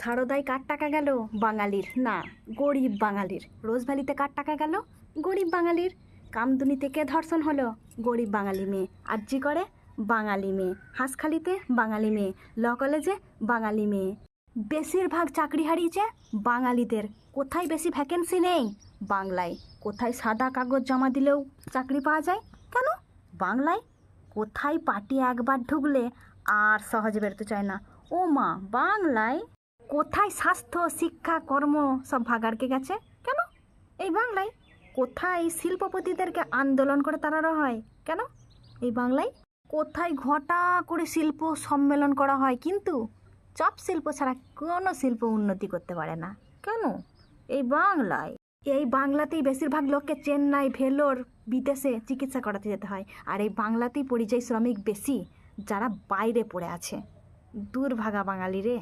খাড়দায় কার টাকা গেল? বাঙালির না, গরিব বাঙালির। রোজভ্যালিতে কার টাকা গেল? গরিব বাঙালির। কামদুনিতে কে ধর্ষণ হলো? গরিব বাঙালি মেয়ে। আরজি করে বাঙালি মেয়ে। হাঁসখালিতে বাঙালি মেয়ে। ল কলেজে বাঙালি মেয়ে। বেশিরভাগ চাকরি হারিয়েছে বাঙালিদের। কোথায় বেশি ভ্যাকেন্সি নেই? বাংলায়। কোথায় সাদা কাগজ জমা দিলেও চাকরি পাওয়া যায়? কেন? বাংলায়। কোথায় পার্টি একবার ঢুকলে আর সহজে বেরোতে চায় না? ও মা, বাংলায়। কোথায় স্বাস্থ্য, শিক্ষা, কর্ম সব ভাগাড়কে গেছে? কেন? এই বাংলায়। কোথায় শিল্পপতিদেরকে আন্দোলন করে তাড়ানো হয়? কেন? এই বাংলায়। কোথায় ঘটা করে শিল্প সম্মেলন করা হয়, কিন্তু চপ শিল্প ছাড়া কোনো শিল্প উন্নতি করতে পারে না? কেন? এই বাংলায়। এই বাংলাতেই বেশিরভাগ লোককে চেন্নাই, ভেলোর, বিদেশে চিকিৎসা করাতে যেতে হয়। আর এই বাংলাতেই পরিযায়ী শ্রমিক বেশি, যারা বাইরে পড়ে আছে। দুর্ভাগা বাঙালি রে।